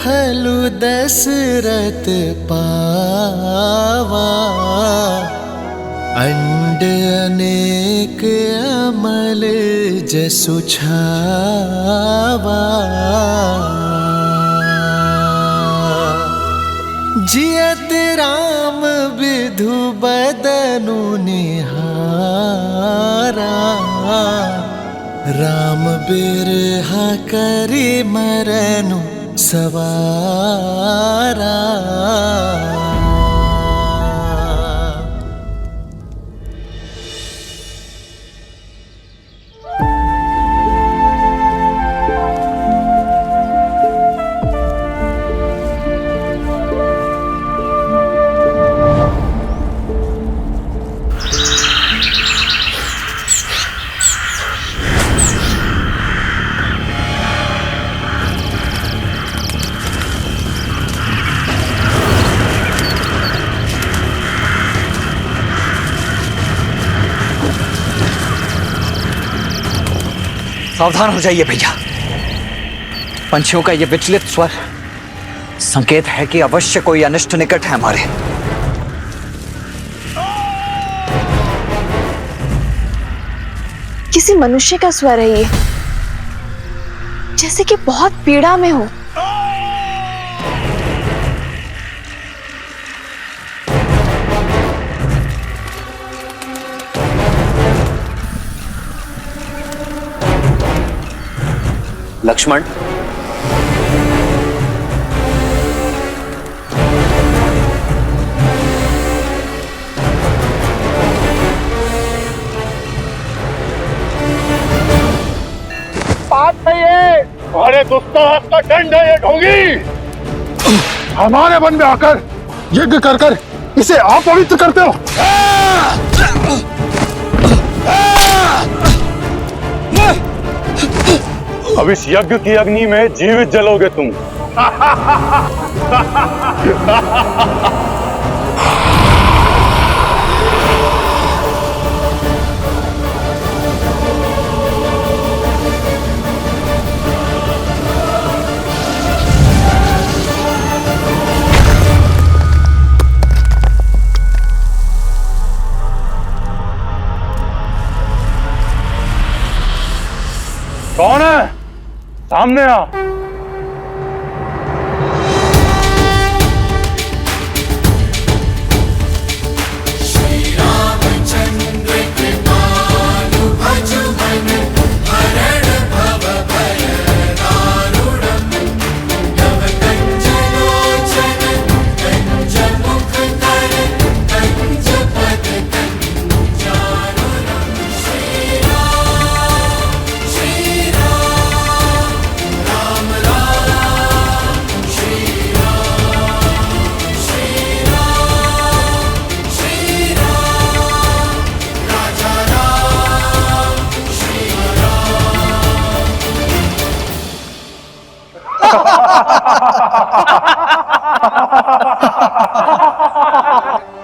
कहलु दशरथ पावा, अंड अनेक अमल जसु छावा। जियत राम विधु बदनु निहारा, राम बिरहा करि मरनु सवारा। सावधान हो जाइए भैया, पंछियों का यह विचलित स्वर संकेत है कि अवश्य कोई अनिष्ट निकट है हमारे। किसी मनुष्य का स्वर है ये, जैसे कि बहुत पीड़ा में हो। लक्ष्मण, बात नहीं है, तुम्हारे दुस्साहस का दंड है ये ढोंगी। हमारे वन में आकर यज्ञ कर कर इसे अपवित्र करते हो। अब इस यज्ञ की अग्नि में जीवित जलोगे तुम। कौन है? सामने आ।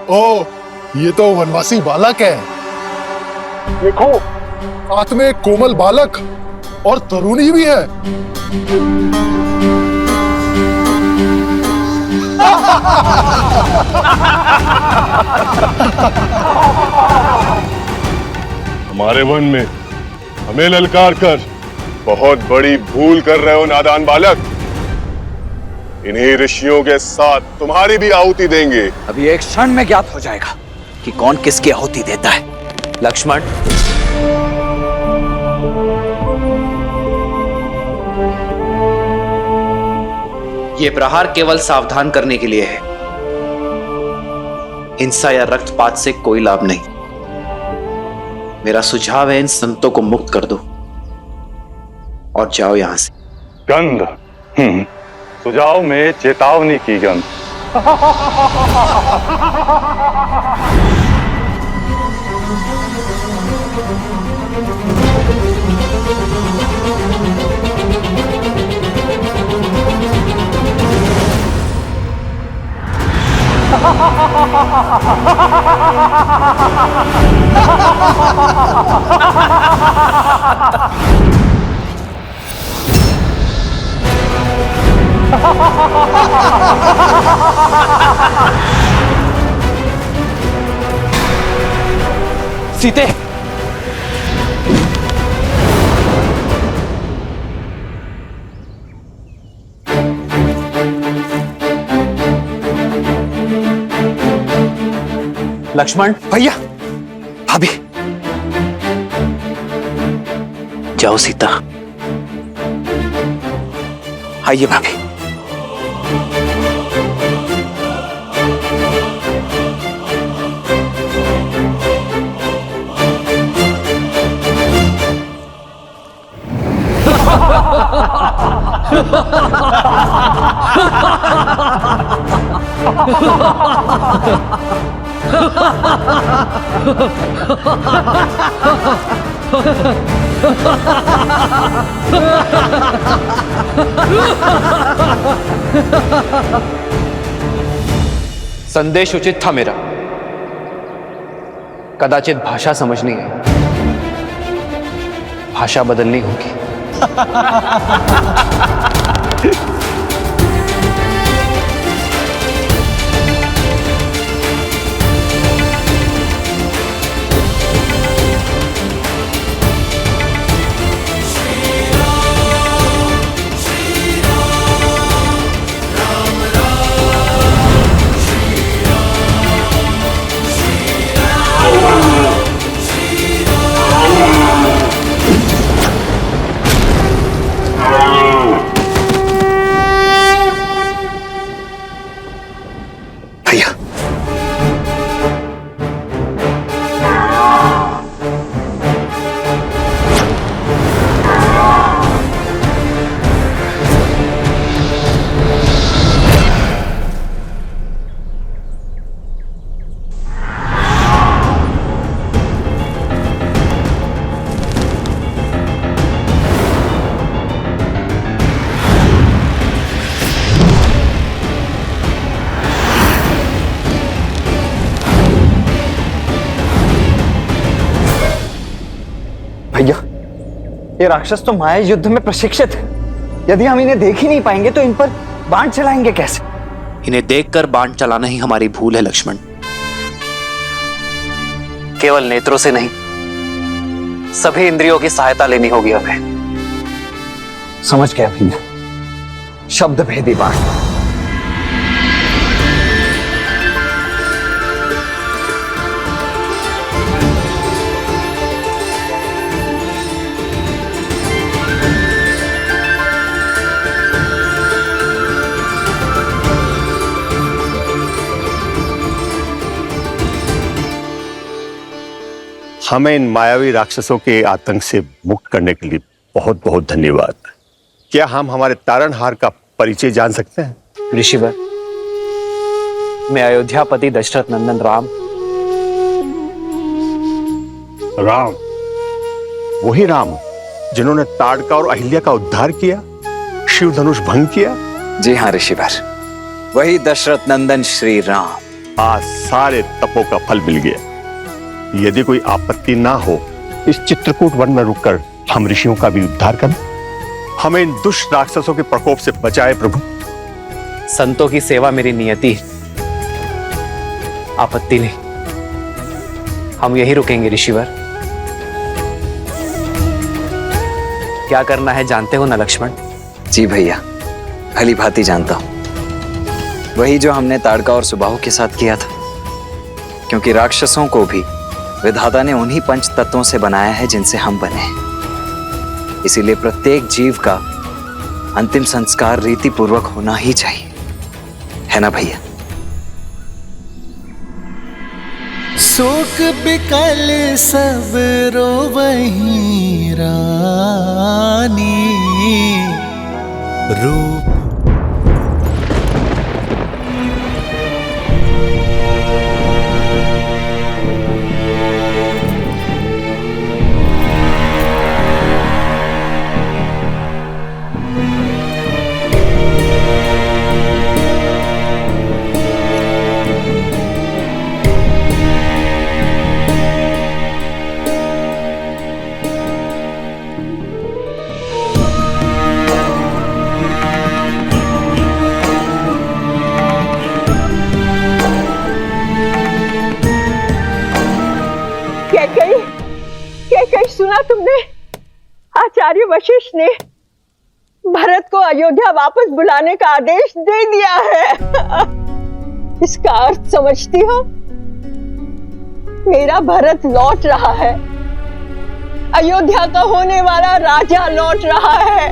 ओ, ये तो वनवासी बालक है। देखो, साथ में एक कोमल बालक और तरुणी भी है। हमारे वन में हमें ललकार कर बहुत बड़ी भूल कर रहे हो नादान बालक। इन्हीं ऋषियों के साथ तुम्हारी भी आहुति देंगे। अभी एक क्षण में ज्ञात हो जाएगा कि कौन किसकी आहुति देता है। लक्ष्मण, ये प्रहार केवल सावधान करने के लिए है, हिंसा या रक्तपात से कोई लाभ नहीं। मेरा सुझाव है इन संतों को मुक्त कर दो और जाओ यहां से। गंध, सुझाव में चेतावनी की गंध। सीते, लक्ष्मण, भैया भाभी, जाओ सीता। आइए भाभी। संदेश उचित था मेरा, कदाचित भाषा समझनी है, भाषा बदलनी होगी। भैया, भैया, ये राक्षस तो माया युद्ध में प्रशिक्षित है। यदि हम इन्हें देख ही नहीं पाएंगे तो इन पर बाण चलाएंगे कैसे? इन्हें देखकर बाण चलाना ही हमारी भूल है लक्ष्मण। केवल नेत्रों से नहीं, सभी इंद्रियों की सहायता लेनी होगी हमें। समझ गया भैया, शब्द भेदी बाण। हमें इन मायावी राक्षसों के आतंक से मुक्त करने के लिए बहुत बहुत धन्यवाद। क्या हम हमारे तारणहार का परिचय जान सकते हैं? ऋषिवर, मैं अयोध्यापति दशरथ नंदन राम। राम, वही राम जिन्होंने ताड़का और अहिल्या का उद्धार किया, शिव धनुष भंग किया? जी हाँ ऋषिवर, वही दशरथ नंदन श्री राम। आज सारे तपों का फल मिल गया। यदि कोई आपत्ति ना हो, इस चित्रकूट वन में रुककर हम ऋषियों का भी उद्धार करें। हमें इन दुष्ट राक्षसों के प्रकोप से बचाए प्रभु। संतों की सेवा मेरी नियति है, आपत्ति नहीं। हम यही रुकेंगे ऋषिवर। क्या करना है जानते हो ना लक्ष्मण? जी भैया, भली भांति जानता हूं। वही जो हमने ताड़का और सुबाहु के साथ किया था। क्योंकि राक्षसों को भी विधाता ने उन्हीं पंच तत्वों से बनाया है जिनसे हम बने हैं। इसीलिए प्रत्येक जीव का अंतिम संस्कार रीति पूर्वक होना ही चाहिए, है ना भैया? शोक बिकल सब रोवहीं रानी, रूप आचार्य वशिष्ठ ने भरत को अयोध्या वापस बुलाने का आदेश दे दिया है। इसका अर्थ समझती हो? मेरा भरत लौट रहा है, अयोध्या का होने वाला राजा लौट रहा है।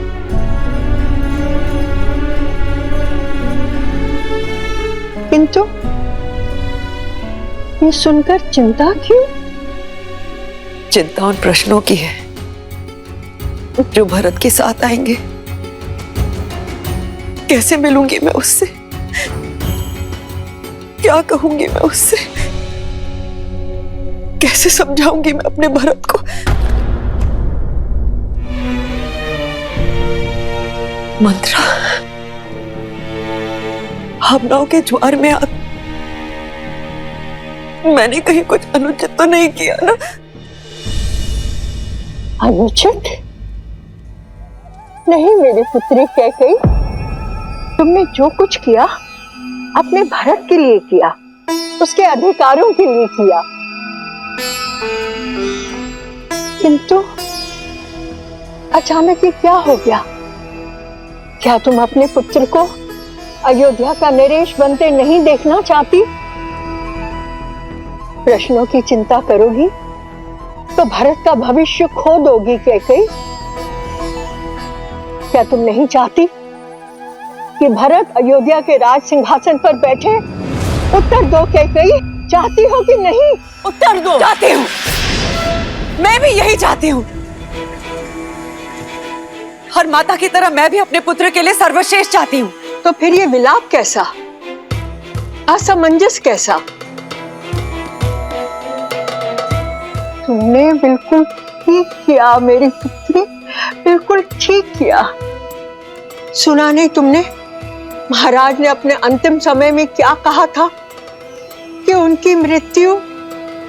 किंतु ये सुनकर चिंता क्यों? चिंता उन प्रश्नों की है जो भरत के साथ आएंगे। कैसे मिलूंगी मैं उससे? क्या कहूंगी मैं उससे? कैसे समझाऊंगी मैं अपने भरत को? मंत्रा, भावनाओं के ज्वार में आग, मैंने कहीं कुछ अनुचित तो नहीं किया ना? अनुचित नहीं मेरी पुत्री कैकेयी, तुमने जो कुछ किया अपने भरत के लिए किया, उसके अधिकारों के लिए किया। किंतु अचानक ये क्या हो गया? क्या तुम अपने पुत्र को अयोध्या का नरेश बनते नहीं देखना चाहती? प्रश्नों की चिंता करोगी तो भरत का भविष्य खो दोगी कैकेयी। क्या तुम नहीं चाहती कि भरत अयोध्या के राज सिंहासन पर बैठे? उत्तर दो कैकेयी, चाहती हो कि नहीं? उत्तर दो। चाहती हूँ, मैं भी यही चाहती हूँ। हर माता की तरह मैं भी अपने पुत्र के लिए सर्वश्रेष्ठ चाहती हूँ। तो फिर ये विलाप कैसा, असमंजस कैसा? तुमने बिल्कुल ठीक किया मेरी पुत्री, बिल्कुल ठीक किया। सुना नहीं तुमने महाराज ने अपने अंतिम समय में क्या कहा था कि उनकी मृत्यु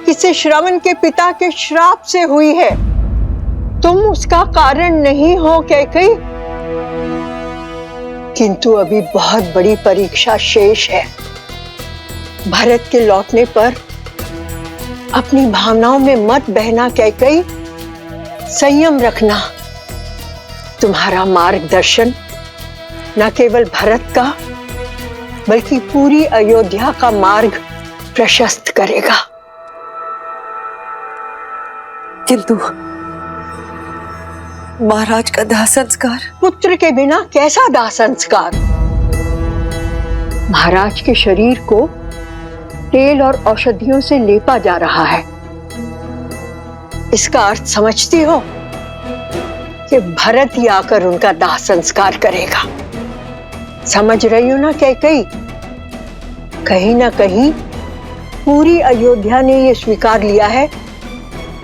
किसी श्रवण के पिता के श्राप से हुई है। तुम उसका कारण नहीं हो कैकेयी, किंतु अभी बहुत बड़ी परीक्षा शेष है। भरत के लौटने पर अपनी भावनाओं में मत बहना कैकेयी, संयम रखना। तुम्हारा मार्गदर्शन न केवल भरत का बल्कि पूरी अयोध्या का मार्ग प्रशस्त करेगा। किंतु महाराज का दाह संस्कार? पुत्र के बिना कैसा दाह संस्कार? महाराज के शरीर को तेल और औषधियों से लेपा जा रहा है। इसका अर्थ समझती हो कि भरत ही आकर उनका दाह संस्कार करेगा। समझ रही हो ना कैकेयी? कहीं ना कहीं पूरी अयोध्या ने यह स्वीकार लिया है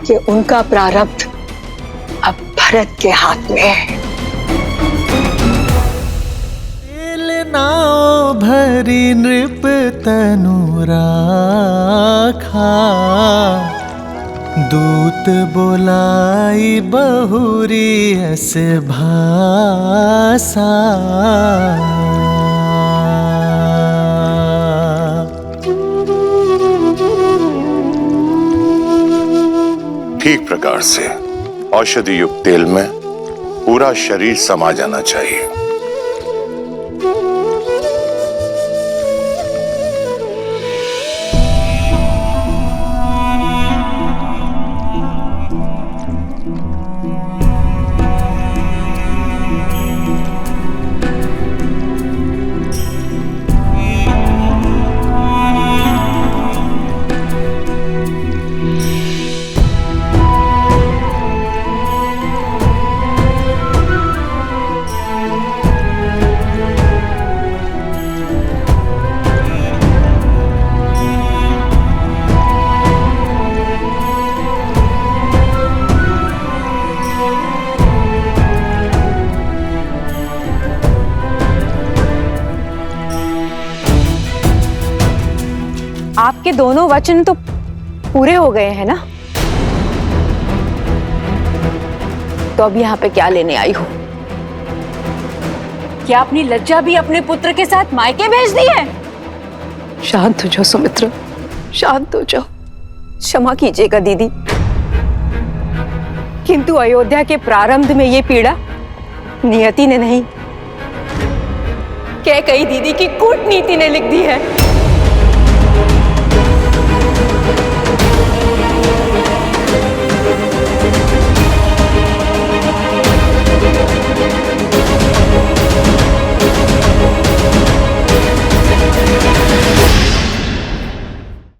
कि उनका प्रारब्ध अब भरत के हाथ में है। नाव भरी नृप तनु राखा, दूत बोलाई बहुरी अस भाषा। ठीक प्रकार से औषधि युक्त तेल में पूरा शरीर समा जाना चाहिए। आपके दोनों वचन तो पूरे हो गए हैं ना? तो अब यहाँ पे क्या लेने आई हूँ? क्या अपनी लज्जा भी अपने पुत्र के साथ मायके भेज दी है? शांत हो जाओ सुमित्रा, शांत हो जाओ। क्षमा कीजिएगा दीदी, किंतु किंतु अयोध्या के प्रारंभ में ये पीड़ा नियति ने नहीं, कैकेयी दीदी की कूटनीति ने लिख दी है।